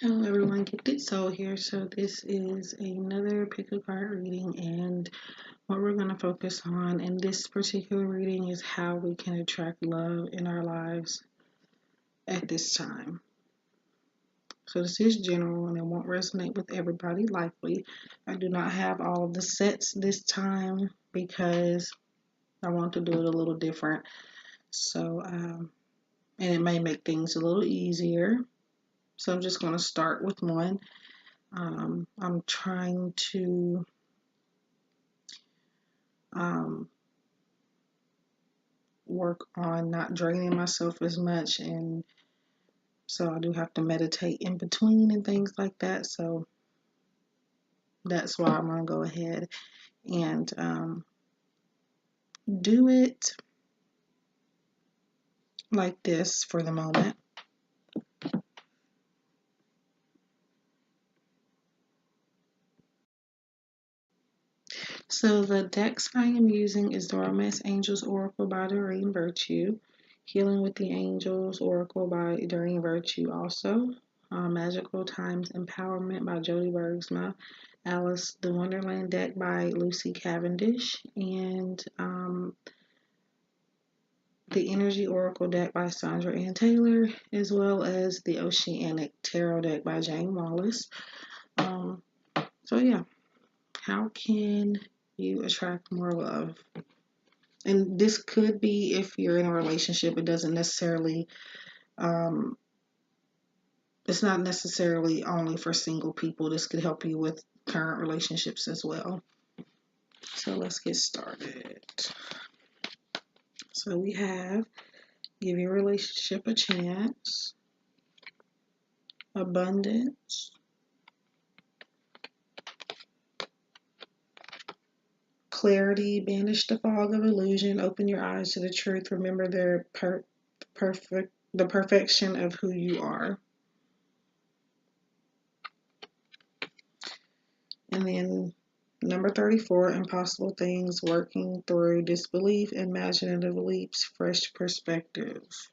Hello everyone, Gifted Soul here. So this is another pick a card reading, and what we're going to focus on in this particular reading is how we can attract love in our lives at this time. So this is general and it won't resonate with everybody likely. I do not have all of the sets this time because I want to do it a little different. So, and it may make things a little easier. So I'm just going to start with one. I'm trying to work on not draining myself as much, and so I do have to meditate in between and things like that. So that's why I'm gonna go ahead and do it like this for the moment. So the decks I am using is the Romance Angels Oracle by Doreen Virtue, Healing with the Angels Oracle by Doreen Virtue also, Magical Times Empowerment by Jody Bergsma, Alice the Wonderland deck by Lucy Cavendish, and the Energy Oracle deck by Sandra and Taylor, as well as the Oceanic Tarot deck by Jayne Wallace. Um, so yeah, how can you attract more love? And this could be if you're in a relationship. It doesn't necessarily, um, it's not necessarily only for single people. This could help you with current relationships as well. So let's get started. So we have give your relationship a chance, abundance, clarity, banish the fog of illusion, open your eyes to the truth, remember the perfection of who you are. And then number 34, impossible things, working through disbelief, imaginative leaps, fresh perspectives.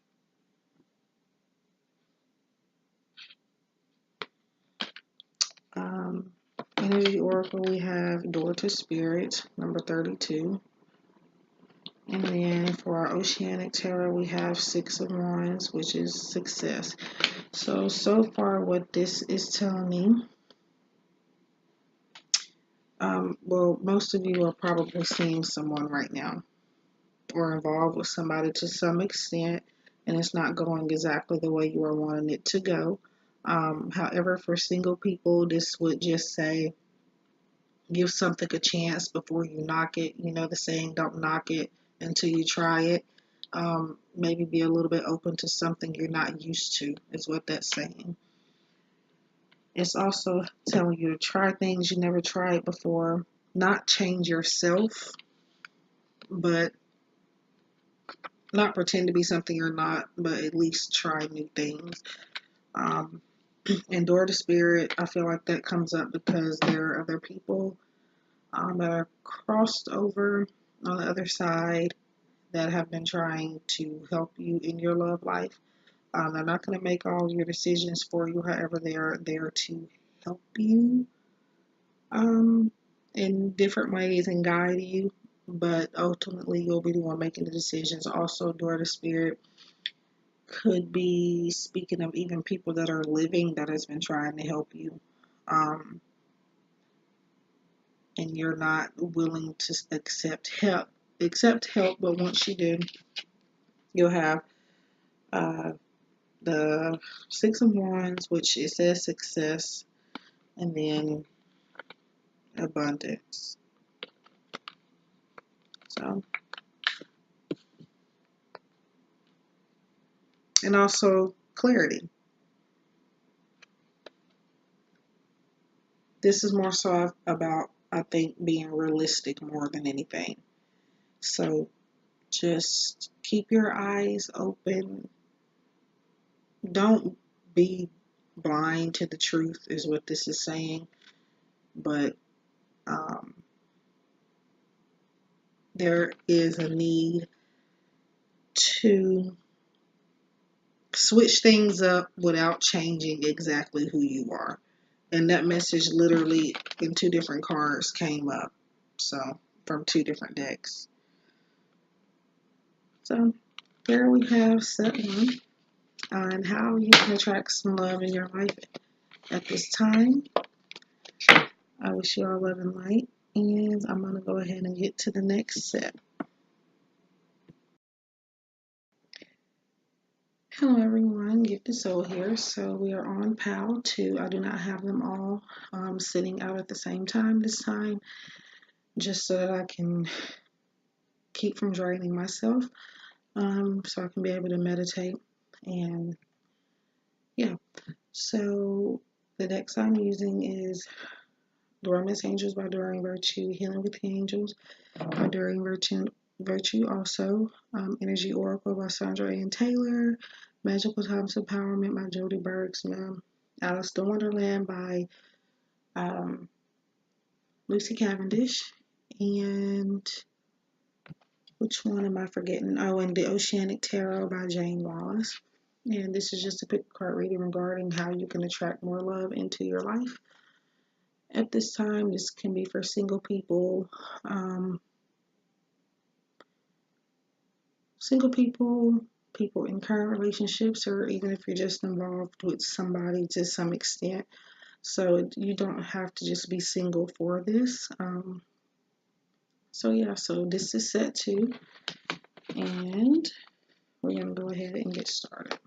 Um, Energy Oracle, we have Door to Spirit, number 32. And then for our Oceanic Tarot, we have Six of Wands, which is success. So far what this is telling me, well, most of you are probably seeing someone right now or involved with somebody to some extent, and it's not going exactly the way you are wanting it to go. However, for single people, this would just say, give something a chance before you knock it. You know the saying, don't knock it until you try it. Maybe be a little bit open to something you're not used to, is what that's saying. It's also telling you to try things you never tried before, not change yourself, but not pretend to be something you're not, but at least try new things. Um, Endure the spirit, I feel like that comes up because there are other people that are crossed over on the other side that have been trying to help you in your love life. They're not going to make all your decisions for you, however, they are there to help you in different ways and guide you, but ultimately you'll be the one making the decisions. Also, Door to Spirit could be speaking of even people that are living that has been trying to help you, and you're not willing to accept help, but once you do, you'll have uh, the Six of Wands, which it says success, and then abundance. So, and also clarity. This is more so about, I think, being realistic more than anything. So just keep your eyes open. Don't be blind to the truth, is what this is saying. But um, there is a need to switch things up without changing exactly who you are. And that message literally in two different cards came up. So, from two different decks. So, there we have set one on how you can attract some love in your life at this time. I wish you all love and light. And I'm going to go ahead and get to the next set. Hello everyone, Gifted Soul here. So we are on pile 2. I do not have them all sitting out at the same time this time, just so that I can keep from draining myself, so I can be able to meditate. And yeah, so the decks I'm using is The Romance Angels by Doreen Virtue, Healing with the Angels by Doreen Virtue, also Energy Oracle by Sandra and Taylor, Magical Times Empowerment by Jody Bergsma, Alice the Wonderland by Lucy Cavendish, and which one am I forgetting? Oh, and the Oceanic Tarot by Jayne, Wallace. And this is just a pick card reading regarding how you can attract more love into your life. At this time, this can be for single people, people in current relationships, or even if you're just involved with somebody to some extent. So you don't have to just be single for this. So yeah, so this is set 2, and we're going to go ahead and get started.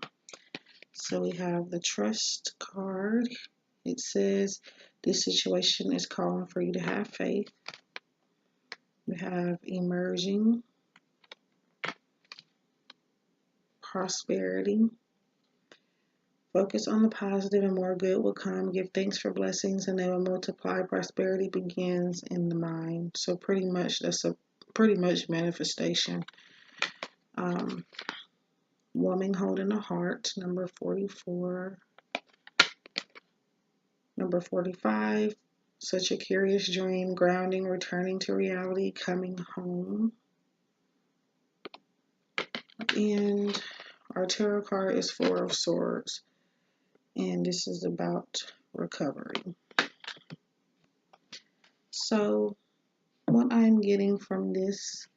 So we have the Trust card. It says, this situation is calling for you to have faith. We have Emerging, Prosperity. Focus on the positive and more good will come. Give thanks for blessings and they will multiply. Prosperity begins in the mind. So pretty much that's a pretty much manifestation. Woman holding a heart, number 44. Number 45, such a curious dream, grounding, returning to reality, coming home. And our tarot card is 4 of Swords. And this is about recovery. So what I'm getting from this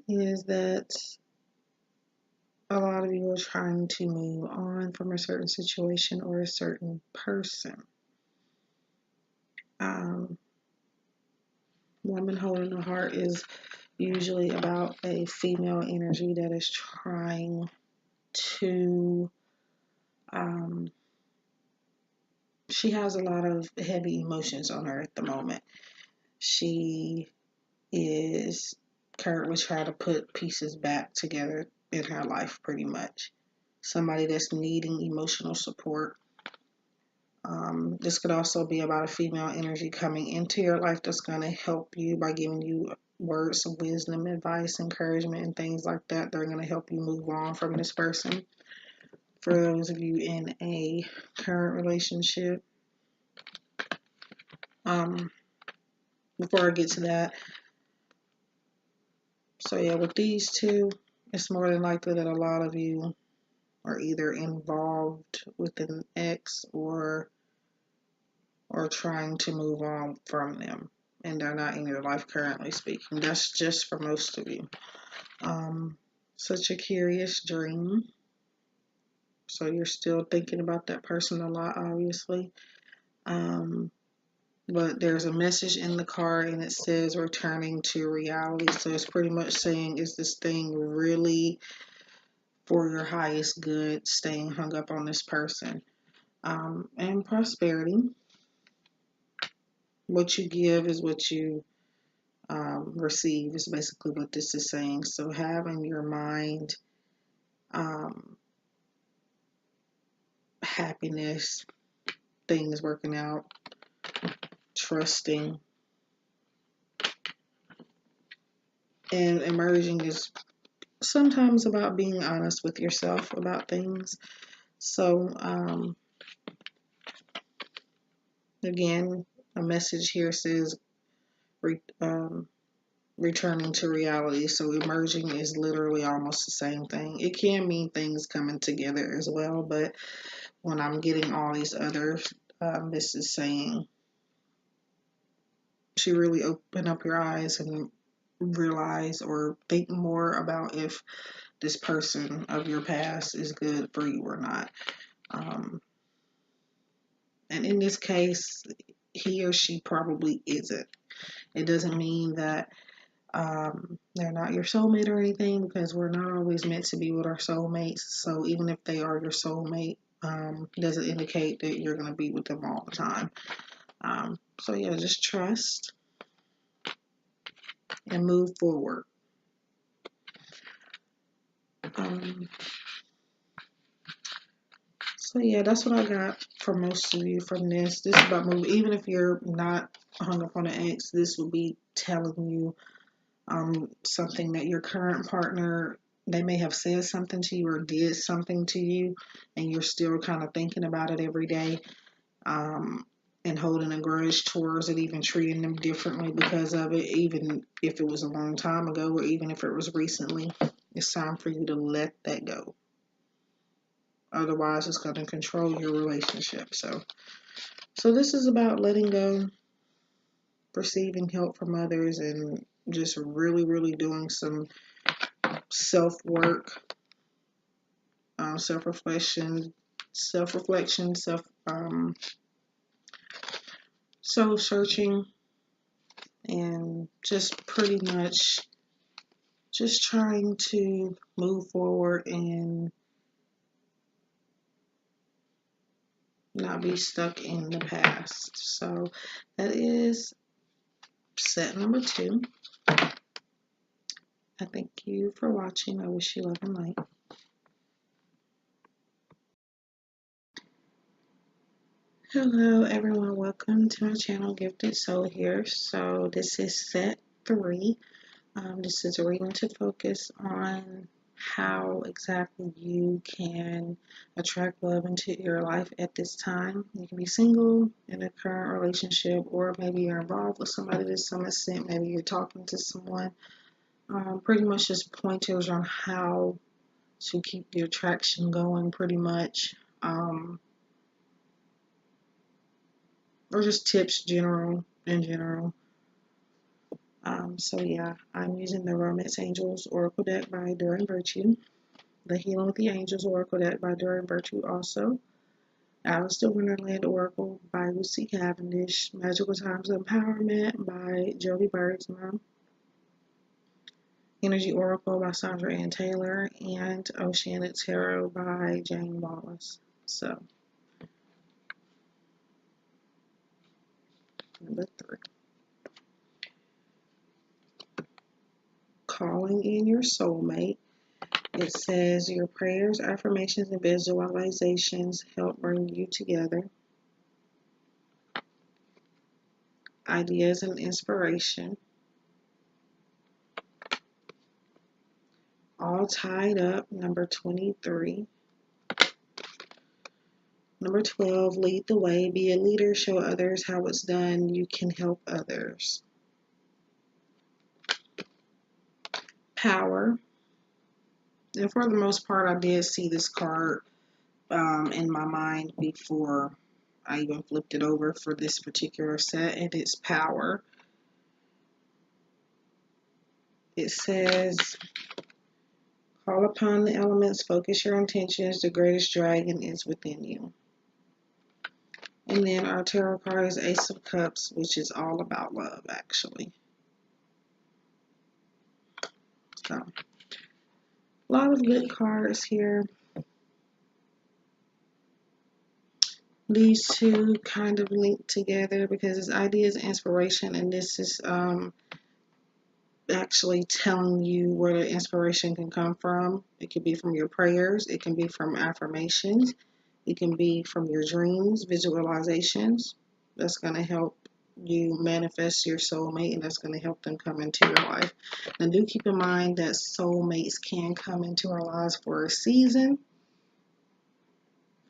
is that a lot of you are trying to move on from a certain situation or a certain person. Woman holding a heart is usually about a female energy that is trying to, she has a lot of heavy emotions on her at the moment. She is currently trying to put pieces back together in her life, pretty much. Somebody that's needing emotional support. This could also be about a female energy coming into your life that's going to help you by giving you words of wisdom, advice, encouragement, and things like that. They're going to help you move on from this person. For those of you in a current relationship, before I get to that, so yeah, with these two, it's more than likely that a lot of you are either involved with an ex or trying to move on from them, and they're not in your life currently speaking. That's just for most of you. Such a curious dream. So you're still thinking about that person a lot, obviously. But there's a message in the card and it says returning to reality. So it's pretty much saying, is this thing really for your highest good, staying hung up on this person? And prosperity. What you give is what you receive, is basically what this is saying. So have in your mind happiness, things working out, trusting. And emerging is sometimes about being honest with yourself about things. So again, a message here says returning to reality. So emerging is literally almost the same thing. It can mean things coming together as well, but when I'm getting all these others, this is saying to really open up your eyes and realize or think more about if this person of your past is good for you or not. And in this case, he or she probably isn't. It doesn't mean that they're not your soulmate or anything, because we're not always meant to be with our soulmates. So even if they are your soulmate, doesn't indicate that you're going to be with them all the time. So yeah, just trust and move forward. So yeah, that's what I got for most of you from this. This is about moving. Even if you're not hung up on an ex, this will be telling you something that your current partner, they may have said something to you or did something to you, and you're still kind of thinking about it every day, and holding a grudge towards it, even treating them differently because of it, even if it was a long time ago or even if it was recently. It's time for you to let that go. Otherwise, it's going to control your relationship. So this is about letting go, receiving help from others, and just really, really doing some self-work, self-reflection, soul-searching, and just pretty much just trying to move forward and not be stuck in the past. So that is set number 2. I thank you for watching. I wish you love and light. Hello everyone, welcome to my channel, Gifted Soul here. So this is set 3. This is a reading to focus on how exactly you can attract love into your life at this time. You can be single in a current relationship, or maybe you're involved with somebody to some extent. Maybe you're talking to someone. Pretty much just pointers on how to keep the attraction going, pretty much. Or just tips in general. So yeah, I'm using the Romance Angels Oracle deck by Doreen Virtue, the Healing with the Angels Oracle deck by Doreen Virtue also, Alice the Wonderland Oracle by Lucy Cavendish, Magical Times of Empowerment by Jody Bergsma, Energy Oracle by Sandra and Taylor, and Oceanic Tarot by Jayne Wallace. So, number 3. Calling in your soulmate. It says your prayers, affirmations, and visualizations help bring you together. Ideas and inspiration. All tied up, number 23. Number 12, lead the way. Be a leader. Show others how it's done. You can help others. Power. And for the most part, I did see this card in my mind before I even flipped it over for this particular set, and it's power. It says, call upon the elements, focus your intentions, the greatest dragon is within you. And then our tarot card is Ace of Cups, which is all about love, actually. So, a lot of good cards here. These two kind of link together because it's ideas, inspiration, and this is actually telling you where the inspiration can come from. It could be from your prayers, it can be from affirmations, it can be from your dreams, visualizations. That's going to help you manifest your soulmate, and that's going to help them come into your life. Now do keep in mind that soulmates can come into our lives for a season,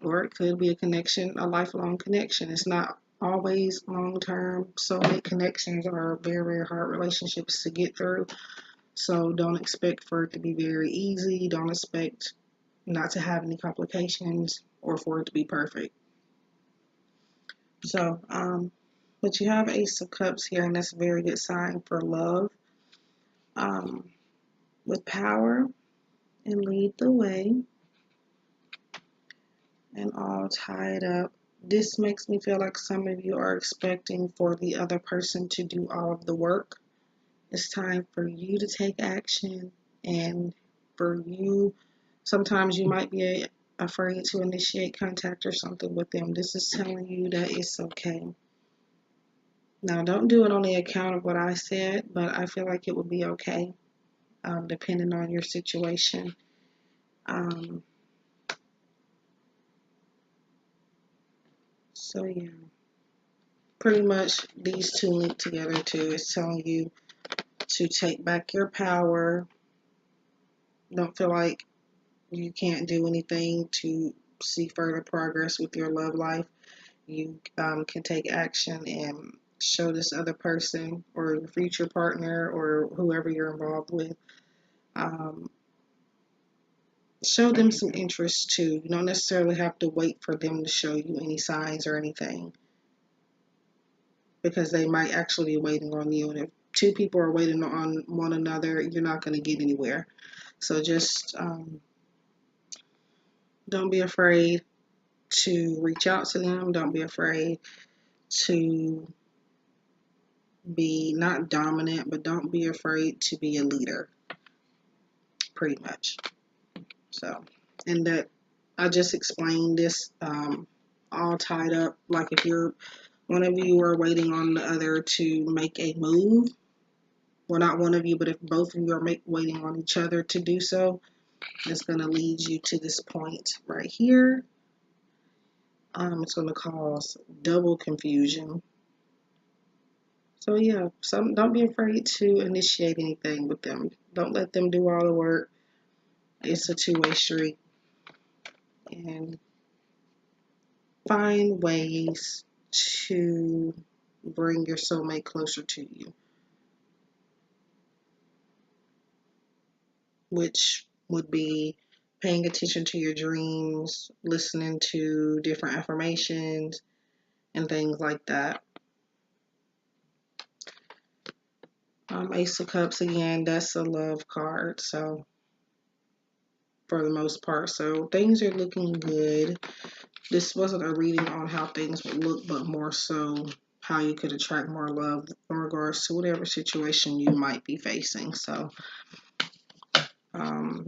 or it could be a connection, a lifelong connection. It's not always long-term. Soulmate connections are very, very hard relationships to get through. So don't expect for it to be very easy. Don't expect not to have any complications or for it to be perfect. So, but you have Ace of Cups here, and that's a very good sign for love. With power and lead the way and all tied up. This makes me feel like some of you are expecting for the other person to do all of the work. It's time for you to take action, and for you, sometimes you might be afraid to initiate contact or something with them. This is telling you that it's okay. Now, don't do it on the account of what I said, but I feel like it would be okay, depending on your situation. So yeah, pretty much these two link together too. It's telling you to take back your power. Don't feel like you can't do anything to see further progress with your love life. You can take action and show this other person or your future partner or whoever you're involved with, show them some interest too. You don't necessarily have to wait for them to show you any signs or anything, because they might actually be waiting on you. And if two people are waiting on one another, you're not going to get anywhere. So just don't be afraid to reach out to them. Don't be afraid to be not dominant, but don't be afraid to be a leader, pretty much. So, and that I just explained this all tied up. Like if you're one of you are waiting on the other to make a move, well, not one of you, but if both of you are waiting on each other to do so, it's going to lead you to this point right here. It's going to cause double confusion. So yeah, don't be afraid to initiate anything with them. Don't let them do all the work. It's a two-way street. And find ways to bring your soulmate closer to you, which would be paying attention to your dreams, listening to different affirmations, and things like that. Ace of Cups, again, that's a love card, so for the most part. So things are looking good. This wasn't a reading on how things would look, but more so how you could attract more love in regards to whatever situation you might be facing. So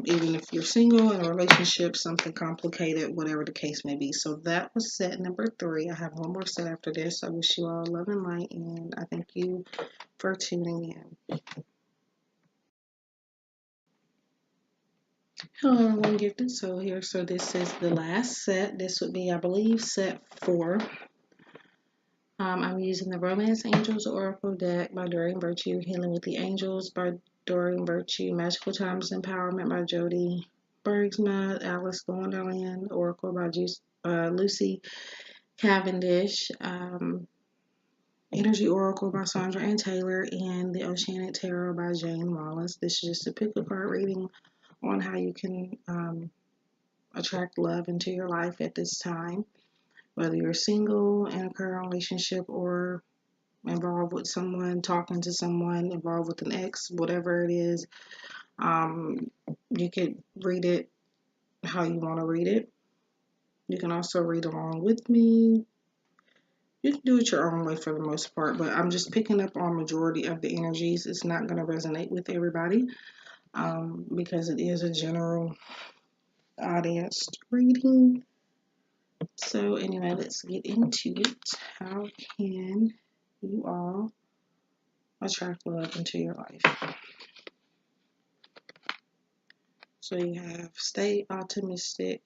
even if you're single in a relationship, something complicated, whatever the case may be. So that was set number 3. I have one more set after this. I wish you all love and light, and I thank you for tuning in. Hello everyone, Gifted Soul here. So this is the last set. This would be, I believe, set 4. I'm using the Romance Angels Oracle deck by Doreen Virtue, Healing with the Angels by Doreen Virtue, Magical Times Empowerment by Jody Bergsma, Alice the Wonderland Oracle by Lucy Cavendish, Energy Oracle by Sandra and Taylor, and the Oceanic Tarot by Jayne Wallace. This is just a pick a card reading on how you can attract love into your life at this time, whether you're single in a current relationship or involved with someone, talking to someone, involved with an ex, whatever it is. You could read it how you want to read it. You can also read along with me. You can do it your own way for the most part, but I'm just picking up on majority of the energies. It's not going to resonate with everybody because it is a general audience reading. So anyway, let's get into it. How can you all attract love into your life? So you have stay optimistic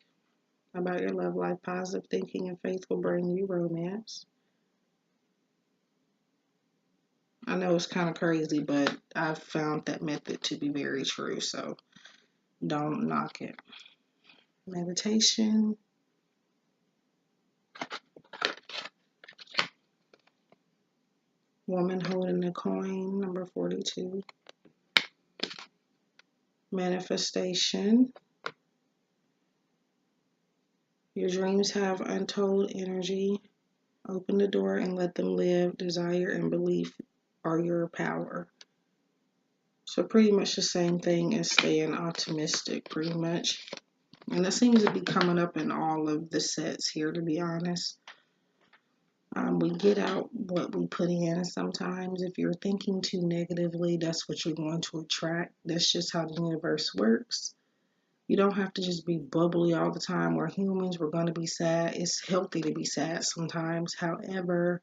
about your love life. Positive thinking and faith will bring you romance. I know it's kind of crazy, but I've found that method to be very true, so don't knock it. Meditation. Woman holding a coin, number 42. Manifestation. Your dreams have untold energy. Open the door and let them live. Desire and belief are your power. So pretty much the same thing as staying optimistic, pretty much. And that seems to be coming up in all of the sets here, to be honest. We get out what we put in. Sometimes if you're thinking too negatively, that's what you're going to attract. That's just how the universe works. You don't have to just be bubbly all the time. We're humans. We're going to be sad. It's healthy to be sad sometimes. However,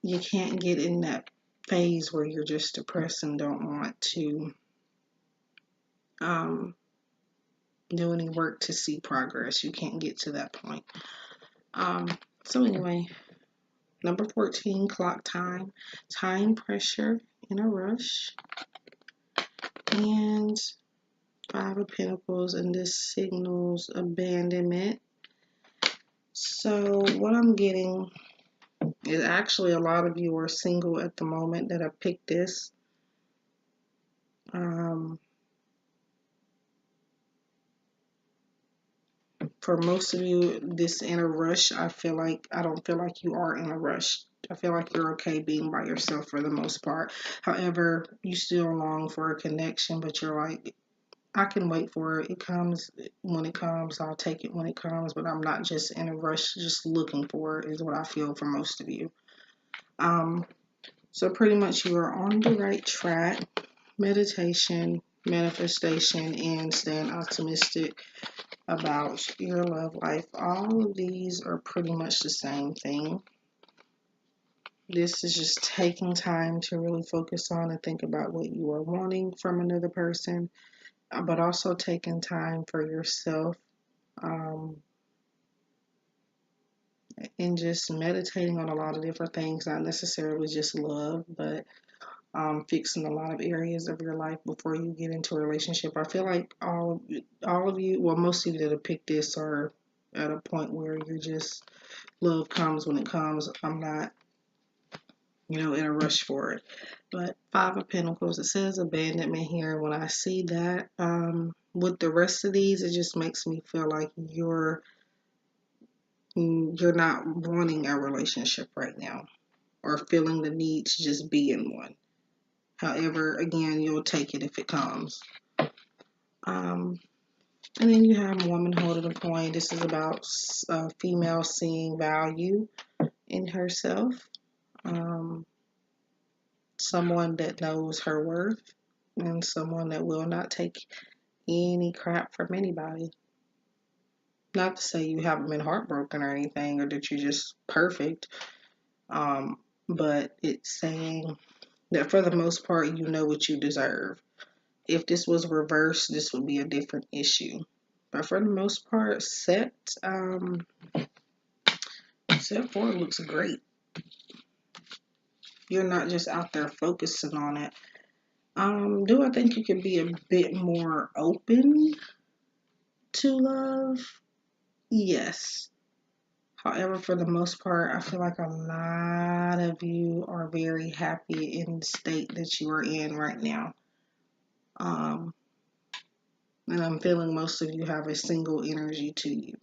you can't get in that phase where you're just depressed and don't want to do any work to see progress. You can't get to that point. So anyway, number 14, clock time. Time pressure in a rush. And 5 of Pentacles, and this signals abandonment. So what I'm getting is actually a lot of you are single at the moment that have picked this. For most of you, this in a rush, I don't feel like you are in a rush. I feel like you're okay being by yourself for the most part. However, you still long for a connection, but you're like, I can wait for it. It comes when it comes. I'll take it when it comes, but I'm not just in a rush, just looking for it, is what I feel for most of you. So pretty much you are on the right track. Meditation, manifestation, and staying optimistic about your love life. All of these are pretty much the same thing. This is just taking time to really focus on and think about what you are wanting from another person, but also taking time for yourself, and just meditating on a lot of different things, not necessarily just love, but fixing a lot of areas of your life before you get into a relationship. I feel like all of you, well, most of you that have picked this are at a point where you're just, love comes when it comes. I'm not, in a rush for it. But 5 of Pentacles, it says abandonment here. When I see that, with the rest of these, it just makes me feel like you're not wanting a relationship right now, or feeling the need to just be in one. However, again, you'll take it if it comes. And then you have a woman holding a coin. This is about a female seeing value in herself. Someone that knows her worth, and someone that will not take any crap from anybody. Not to say you haven't been heartbroken or anything, or that you're just perfect. But it's saying that for the most part, you know what you deserve. If this was reversed, this would be a different issue. But for the most part, set 4 looks great. You're not just out there focusing on it. Do I think you can be a bit more open to love? Yes. However, for the most part, I feel like a lot of you are very happy in the state that you are in right now. And I'm feeling most of you have a single energy to you.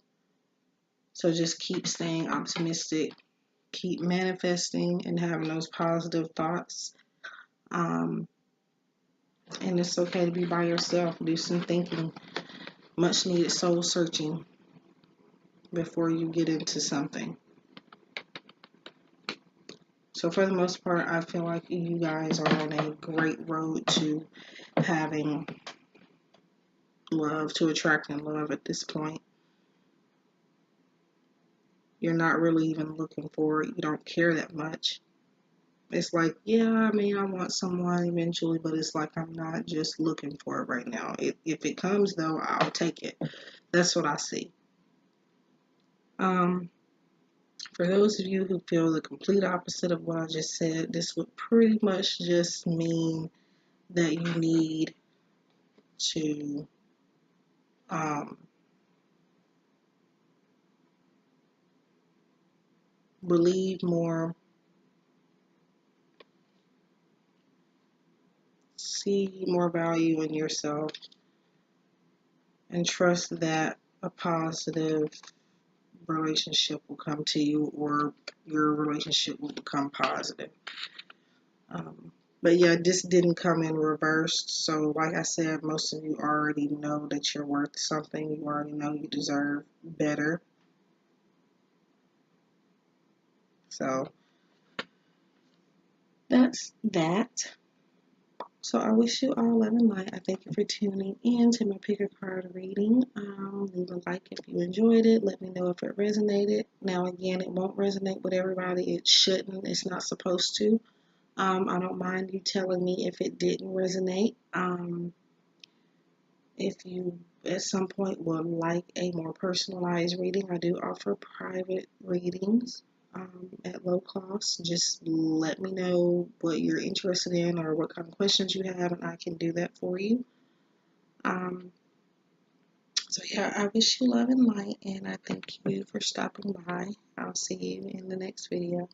So just keep staying optimistic, keep manifesting and having those positive thoughts. And it's okay to be by yourself. Do some thinking, much needed soul searching before you get into something. So for the most part, I feel like you guys are on a great road to having love, to attracting love at this point. You're not really even looking for it. You don't care that much. It's like, yeah, I mean, I want someone eventually, but it's like I'm not just looking for it right now. If it comes, though, I'll take it. That's what I see. For those of you who feel the complete opposite of what I just said, this would pretty much just mean that you need to believe more see more value in yourself and trust that a positive relationship will come to you, or your relationship will become positive. But yeah, this didn't come in reversed. So like I said, most of you already know that you're worth something. You already know you deserve better. So that's that. So I wish you all love and light. I thank you for tuning in to my pick a card reading. Leave a like if you enjoyed it. Let me know if it resonated. Now again, it won't resonate with everybody. It shouldn't. It's not supposed to. I don't mind you telling me if it didn't resonate. If you at some point would like a more personalized reading, I do offer private readings at low cost. Just let me know what you're interested in or what kind of questions you have, and I can do that for you. Um, so yeah, I wish you love and light, and I thank you for stopping by. I'll see you in the next video.